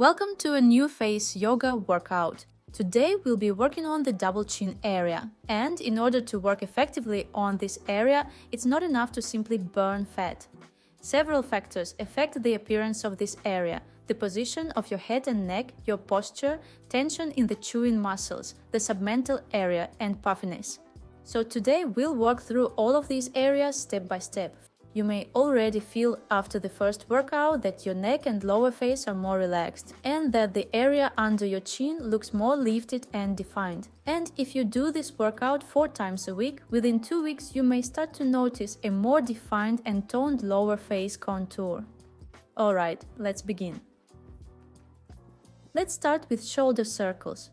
Welcome to a new face yoga workout. Today we'll be working on the double chin area, and in order to work effectively on this area, it's not enough to simply burn fat. Several factors affect the appearance of this area: the position of your head and neck, your posture, tension in the chewing muscles, the submental area, and puffiness. So today we'll walk through all of these areas step by step. You may already feel after the first workout that your neck and lower face are more relaxed, and that the area under your chin looks more lifted and defined. And if you do this workout 4 times a week, within 2 weeks you may start to notice a more defined and toned lower face contour. Alright, let's begin. Let's start with shoulder circles.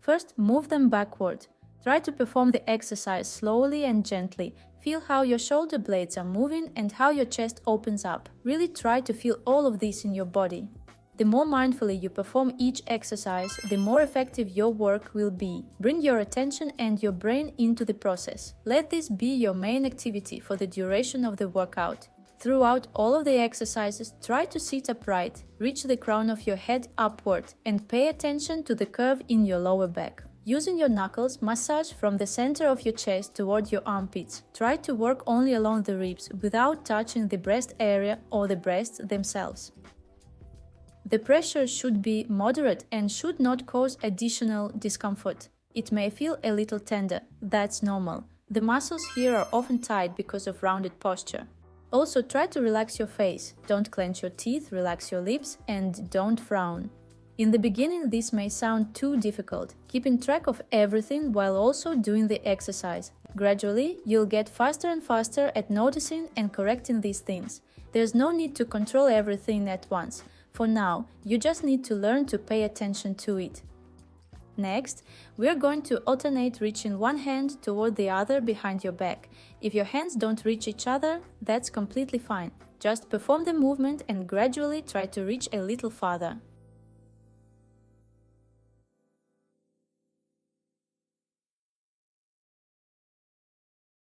First, move them backward. Try to perform the exercise slowly and gently. Feel how your shoulder blades are moving and how your chest opens up. Really try to feel all of this in your body. The more mindfully you perform each exercise, the more effective your work will be. Bring your attention and your brain into the process. Let this be your main activity for the duration of the workout. Throughout all of the exercises, try to sit upright, reach the crown of your head upward, and pay attention to the curve in your lower back. Using your knuckles, massage from the center of your chest toward your armpits. Try to work only along the ribs without touching the breast area or the breasts themselves. The pressure should be moderate and should not cause additional discomfort. It may feel a little tender. That's normal. The muscles here are often tight because of rounded posture. Also, try to relax your face. Don't clench your teeth, relax your lips, and don't frown. In the beginning, this may sound too difficult, keeping track of everything while also doing the exercise. Gradually, you'll get faster and faster at noticing and correcting these things. There's no need to control everything at once. For now, you just need to learn to pay attention to it. Next, we're going to alternate reaching one hand toward the other behind your back. If your hands don't reach each other, that's completely fine. Just perform the movement and gradually try to reach a little farther.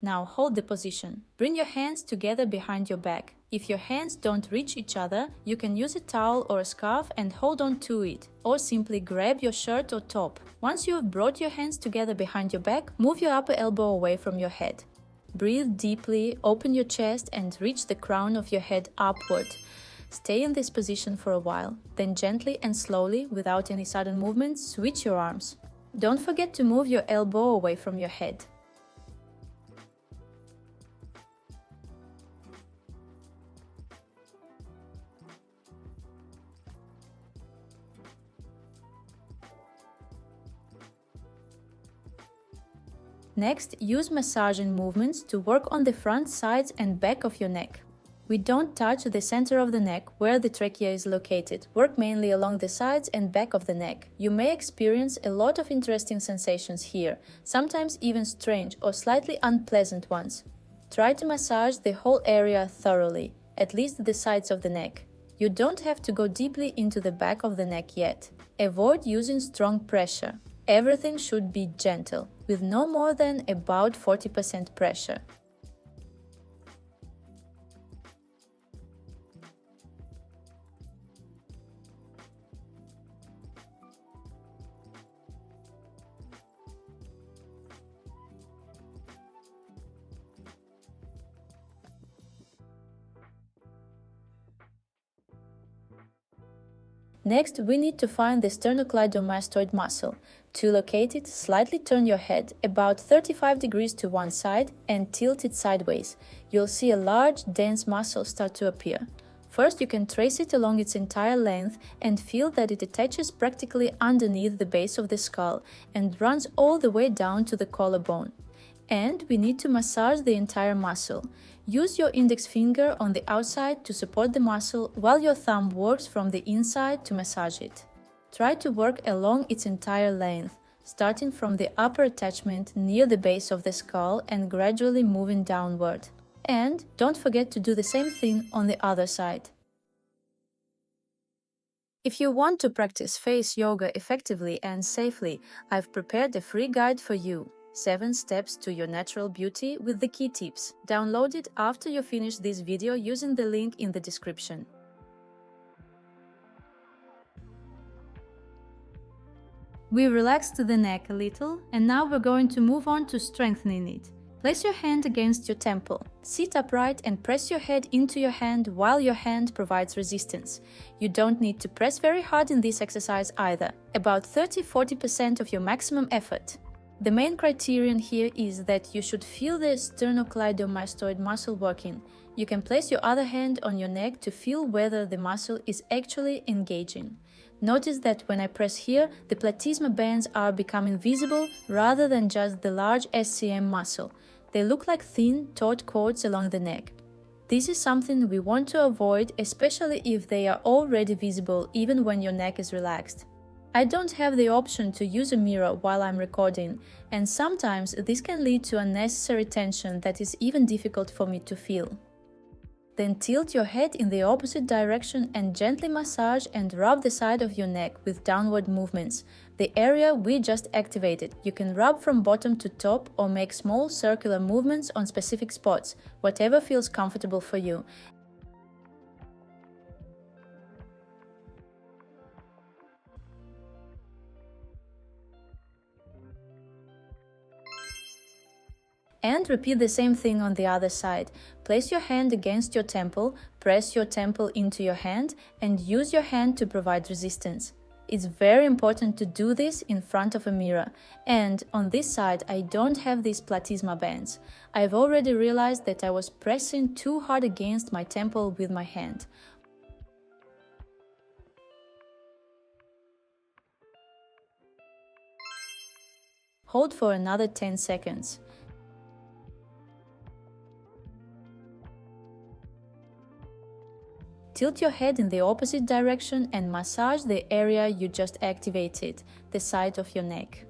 Now hold the position. Bring your hands together behind your back. If your hands don't reach each other, you can use a towel or a scarf and hold on to it, or simply grab your shirt or top. Once you have brought your hands together behind your back, move your upper elbow away from your head. Breathe deeply, open your chest and reach the crown of your head upward. Stay in this position for a while, then gently and slowly, without any sudden movements, switch your arms. Don't forget to move your elbow away from your head. Next, use massaging movements to work on the front, sides and back of your neck. We don't touch the center of the neck where the trachea is located. Work mainly along the sides and back of the neck. You may experience a lot of interesting sensations here, sometimes even strange or slightly unpleasant ones. Try to massage the whole area thoroughly, at least the sides of the neck. You don't have to go deeply into the back of the neck yet. Avoid using strong pressure. Everything should be gentle, with no more than about 40% pressure. Next, we need to find the sternocleidomastoid muscle. To locate it, slightly turn your head about 35 degrees to one side and tilt it sideways. You'll see a large, dense muscle start to appear. First, you can trace it along its entire length and feel that it attaches practically underneath the base of the skull and runs all the way down to the collarbone. And we need to massage the entire muscle. Use your index finger on the outside to support the muscle while your thumb works from the inside to massage it. Try to work along its entire length, starting from the upper attachment near the base of the skull and gradually moving downward. And don't forget to do the same thing on the other side. If you want to practice face yoga effectively and safely, I've prepared a free guide for you. 7 steps to your natural beauty with the key tips. Download it after you finish this video using the link in the description. We relaxed the neck a little, and now we're going to move on to strengthening it. Place your hand against your temple. Sit upright and press your head into your hand while your hand provides resistance. You don't need to press very hard in this exercise either, about 30–40% of your maximum effort. The main criterion here is that you should feel the sternocleidomastoid muscle working. You can place your other hand on your neck to feel whether the muscle is actually engaging. Notice that when I press here, the platysma bands are becoming visible rather than just the large SCM muscle. They look like thin, taut cords along the neck. This is something we want to avoid, especially if they are already visible even when your neck is relaxed. I don't have the option to use a mirror while I'm recording, and sometimes this can lead to unnecessary tension that is even difficult for me to feel. Then tilt your head in the opposite direction and gently massage and rub the side of your neck with downward movements, the area we just activated. You can rub from bottom to top or make small circular movements on specific spots, whatever feels comfortable for you. And repeat the same thing on the other side. Place your hand against your temple, press your temple into your hand, and use your hand to provide resistance. It's very important to do this in front of a mirror. And on this side, I don't have these platysma bands. I've already realized that I was pressing too hard against my temple with my hand. Hold for another 10 seconds. Tilt your head in the opposite direction and massage the area you just activated, the side of your neck.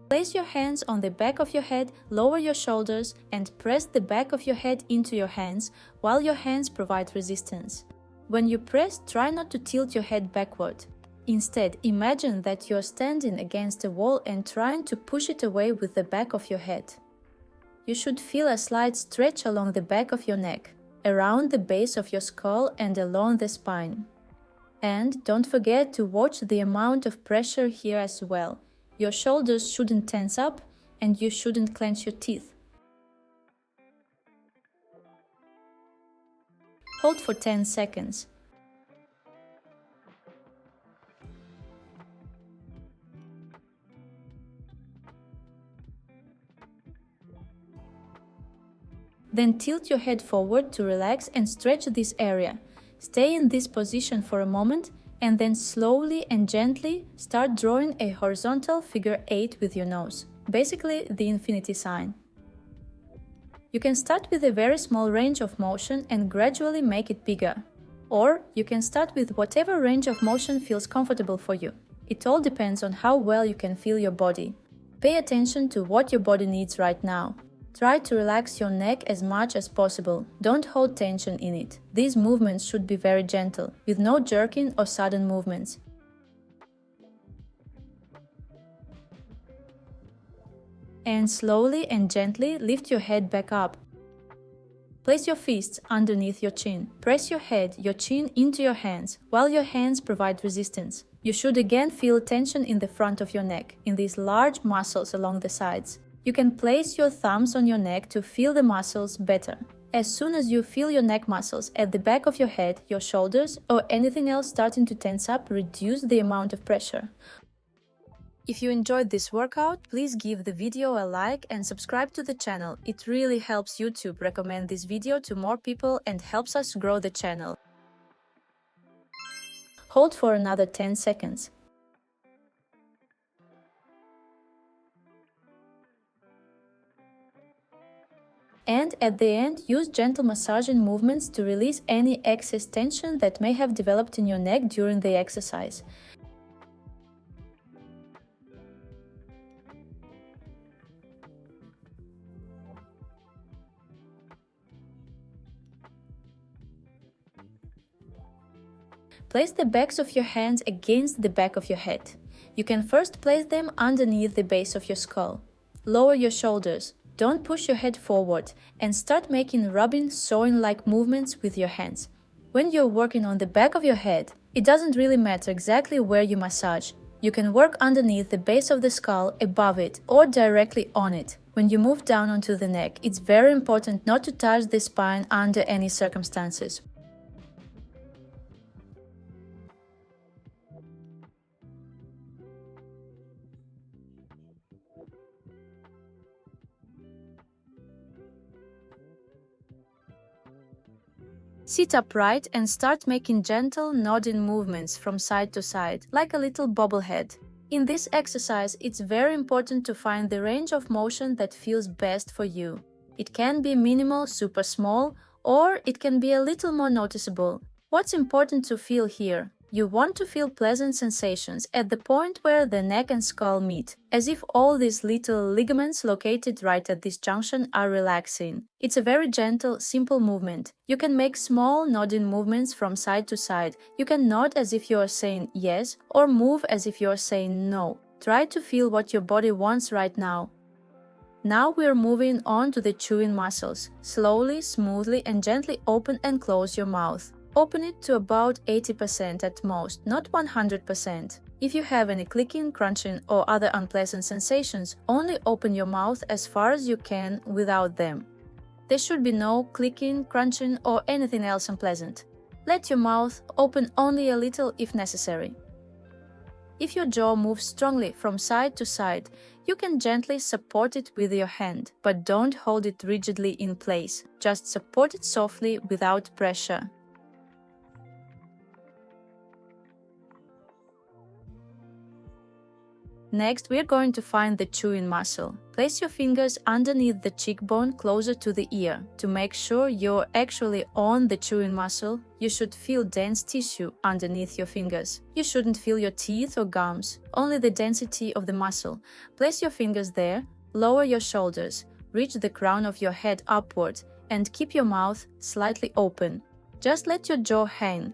Place your hands on the back of your head, lower your shoulders, and press the back of your head into your hands while your hands provide resistance. When you press, try not to tilt your head backward. Instead, imagine that you're standing against a wall and trying to push it away with the back of your head. You should feel a slight stretch along the back of your neck, around the base of your skull and along the spine. And don't forget to watch the amount of pressure here as well. Your shoulders shouldn't tense up, and you shouldn't clench your teeth. Hold for 10 seconds. Then tilt your head forward to relax and stretch this area. Stay in this position for a moment, and then slowly and gently start drawing a horizontal figure 8 with your nose, basically the infinity sign. You can start with a very small range of motion and gradually make it bigger. Or you can start with whatever range of motion feels comfortable for you. It all depends on how well you can feel your body. Pay attention to what your body needs right now. Try to relax your neck as much as possible. Don't hold tension in it. These movements should be very gentle, with no jerking or sudden movements. And slowly and gently lift your head back up. Place your fists underneath your chin. Press your head, your chin into your hands, while your hands provide resistance. You should again feel tension in the front of your neck, in these large muscles along the sides. You can place your thumbs on your neck to feel the muscles better. As soon as you feel your neck muscles at the back of your head, your shoulders, or anything else starting to tense up, reduce the amount of pressure. If you enjoyed this workout, please give the video a like and subscribe to the channel. It really helps YouTube recommend this video to more people and helps us grow the channel. Hold for another 10 seconds. And at the end, use gentle massaging movements to release any excess tension that may have developed in your neck during the exercise. Place the backs of your hands against the back of your head. You can first place them underneath the base of your skull. Lower your shoulders. Don't push your head forward and start making rubbing, sewing-like movements with your hands. When you're working on the back of your head, it doesn't really matter exactly where you massage. You can work underneath the base of the skull, above it, or directly on it. When you move down onto the neck, it's very important not to touch the spine under any circumstances. Sit upright and start making gentle nodding movements from side to side, like a little bobblehead. In this exercise, it's very important to find the range of motion that feels best for you. It can be minimal, super small, or it can be a little more noticeable. What's important to feel here? You want to feel pleasant sensations at the point where the neck and skull meet, as if all these little ligaments located right at this junction are relaxing. It's a very gentle, simple movement. You can make small nodding movements from side to side. You can nod as if you are saying yes, or move as if you are saying no. Try to feel what your body wants right now. Now we're moving on to the chewing muscles. Slowly, smoothly, and gently open and close your mouth. Open it to about 80% at most, not 100%. If you have any clicking, crunching, or other unpleasant sensations, only open your mouth as far as you can without them. There should be no clicking, crunching, or anything else unpleasant. Let your mouth open only a little if necessary. If your jaw moves strongly from side to side, you can gently support it with your hand, but don't hold it rigidly in place. Just support it softly without pressure. Next, we're going to find the chewing muscle. Place your fingers underneath the cheekbone closer to the ear. To make sure you're actually on the chewing muscle, you should feel dense tissue underneath your fingers. You shouldn't feel your teeth or gums, only the density of the muscle. Place your fingers there, lower your shoulders, reach the crown of your head upward, and keep your mouth slightly open. Just let your jaw hang.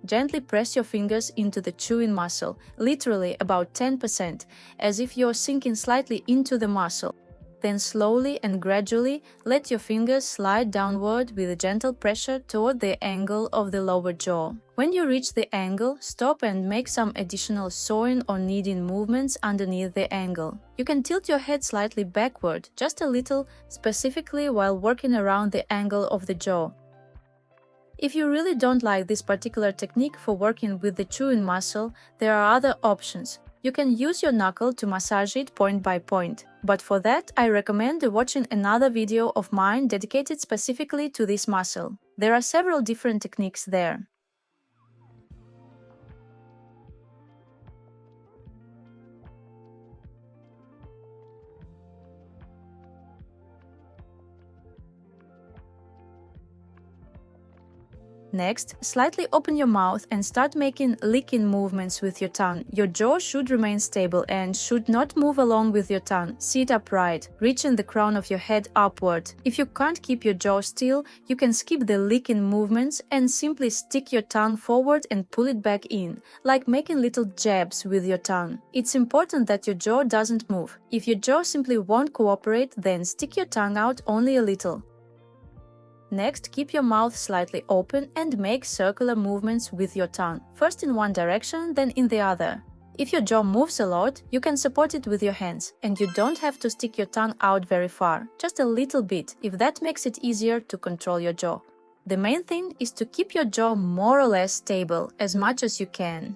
Gently press your fingers into the chewing muscle, literally about 10%, as if you're sinking slightly into the muscle. Then slowly and gradually let your fingers slide downward with a gentle pressure toward the angle of the lower jaw. When you reach the angle, stop and make some additional sewing or kneading movements underneath the angle. You can tilt your head slightly backward, just a little, specifically while working around the angle of the jaw. If you really don't like this particular technique for working with the chewing muscle, there are other options. You can use your knuckle to massage it point by point, but for that I recommend watching another video of mine dedicated specifically to this muscle. There are several different techniques there. Next, slightly open your mouth and start making licking movements with your tongue. Your jaw should remain stable and should not move along with your tongue. Sit upright, reaching the crown of your head upward. If you can't keep your jaw still, you can skip the licking movements and simply stick your tongue forward and pull it back in, like making little jabs with your tongue. It's important that your jaw doesn't move. If your jaw simply won't cooperate, then stick your tongue out only a little. Next, keep your mouth slightly open and make circular movements with your tongue, first in one direction, then in the other. If your jaw moves a lot, you can support it with your hands, and you don't have to stick your tongue out very far, just a little bit, if that makes it easier to control your jaw. The main thing is to keep your jaw more or less stable as much as you can.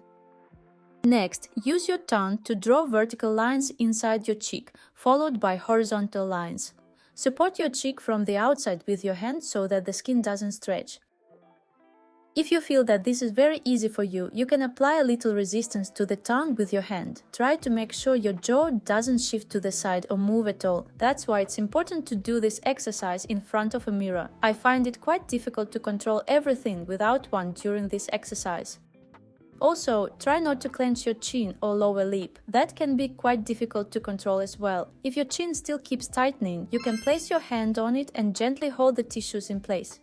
Next, use your tongue to draw vertical lines inside your cheek, followed by horizontal lines. Support your cheek from the outside with your hand so that the skin doesn't stretch. If you feel that this is very easy for you, you can apply a little resistance to the tongue with your hand. Try to make sure your jaw doesn't shift to the side or move at all. That's why it's important to do this exercise in front of a mirror. I find it quite difficult to control everything without one during this exercise. Also, try not to clench your chin or lower lip. That can be quite difficult to control as well. If your chin still keeps tightening, you can place your hand on it and gently hold the tissues in place.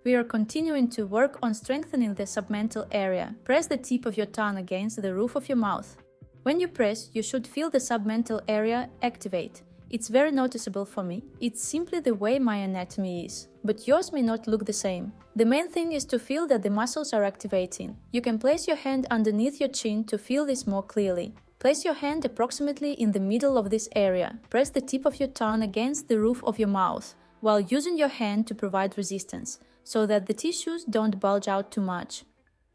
We are continuing to work on strengthening the submental area. Press the tip of your tongue against the roof of your mouth. When you press, you should feel the submental area activate. It's very noticeable for me. It's simply the way my anatomy is. But yours may not look the same. The main thing is to feel that the muscles are activating. You can place your hand underneath your chin to feel this more clearly. Place your hand approximately in the middle of this area. Press the tip of your tongue against the roof of your mouth, while using your hand to provide resistance, so that the tissues don't bulge out too much.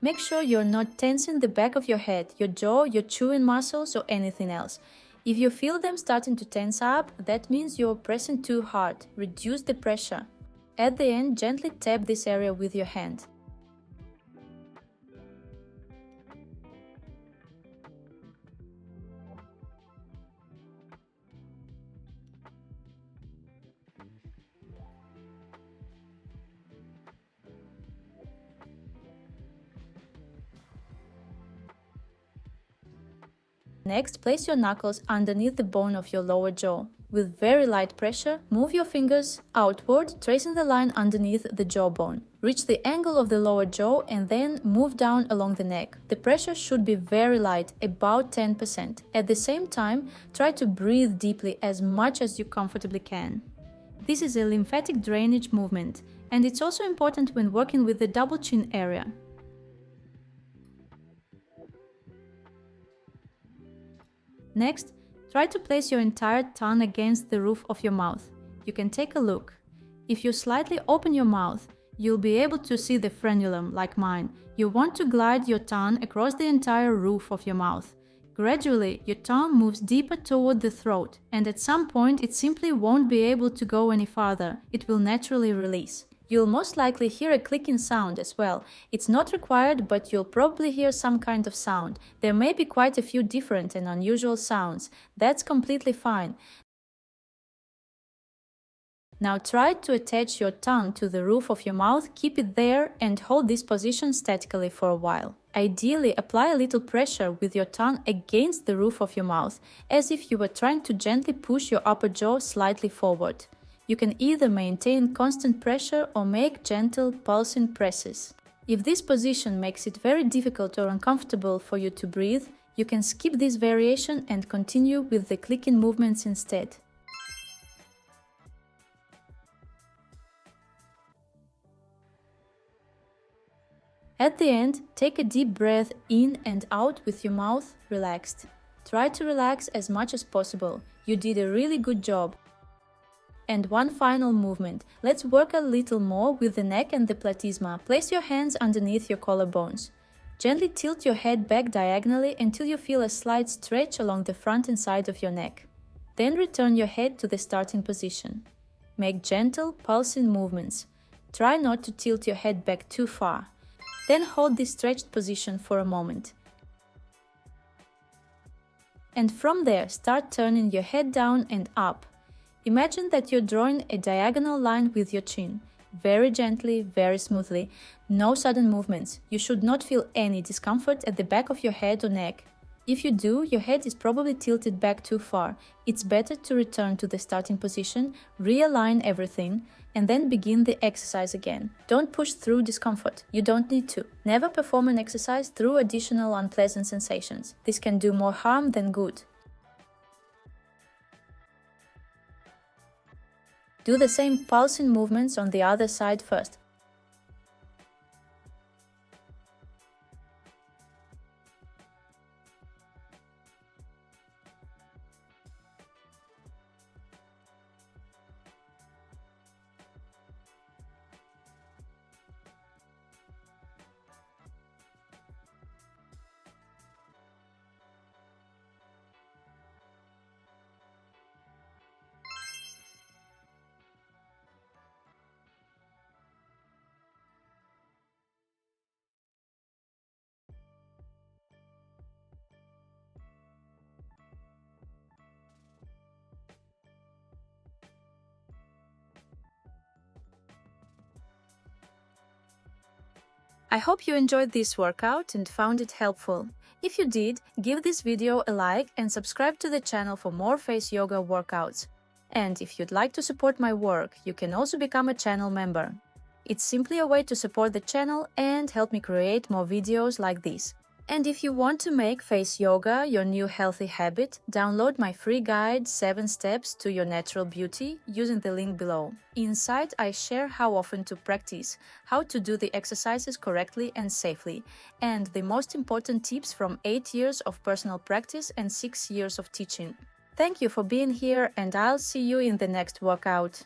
Make sure you're not tensing the back of your head, your jaw, your chewing muscles, or anything else. If you feel them starting to tense up, that means you're pressing too hard. Reduce the pressure. At the end, gently tap this area with your hand. Next, place your knuckles underneath the bone of your lower jaw. With very light pressure, move your fingers outward, tracing the line underneath the jawbone. Reach the angle of the lower jaw and then move down along the neck. The pressure should be very light, about 10%. At the same time, try to breathe deeply as much as you comfortably can. This is a lymphatic drainage movement, and it's also important when working with the double chin area. Next, try to place your entire tongue against the roof of your mouth. You can take a look. If you slightly open your mouth, you'll be able to see the frenulum, like mine. You want to glide your tongue across the entire roof of your mouth. Gradually, your tongue moves deeper toward the throat, and at some point it simply won't be able to go any farther. It will naturally release. You'll most likely hear a clicking sound as well. It's not required, but you'll probably hear some kind of sound. There may be quite a few different and unusual sounds. That's completely fine. Now try to attach your tongue to the roof of your mouth, keep it there, and hold this position statically for a while. Ideally, apply a little pressure with your tongue against the roof of your mouth, as if you were trying to gently push your upper jaw slightly forward. You can either maintain constant pressure or make gentle pulsing presses. If this position makes it very difficult or uncomfortable for you to breathe, you can skip this variation and continue with the clicking movements instead. At the end, take a deep breath in and out with your mouth relaxed. Try to relax as much as possible. You did a really good job. And one final movement. Let's work a little more with the neck and the platysma. Place your hands underneath your collarbones. Gently tilt your head back diagonally until you feel a slight stretch along the front and side of your neck. Then return your head to the starting position. Make gentle, pulsing movements. Try not to tilt your head back too far. Then hold this stretched position for a moment. And from there, start turning your head down and up. Imagine that you're drawing a diagonal line with your chin. Very gently, very smoothly. No sudden movements. You should not feel any discomfort at the back of your head or neck. If you do, your head is probably tilted back too far. It's better to return to the starting position, realign everything, and then begin the exercise again. Don't push through discomfort. You don't need to. Never perform an exercise through additional unpleasant sensations. This can do more harm than good. Do the same pulsing movements on the other side first. I hope you enjoyed this workout and found it helpful. If you did, give this video a like and subscribe to the channel for more face yoga workouts. And if you'd like to support my work, you can also become a channel member. It's simply a way to support the channel and help me create more videos like this. And if you want to make face yoga your new healthy habit, download my free guide 7 Steps to Your Natural Beauty using the link below. Inside, I share how often to practice, how to do the exercises correctly and safely, and the most important tips from 8 years of personal practice and 6 years of teaching. Thank you for being here, and I'll see you in the next workout.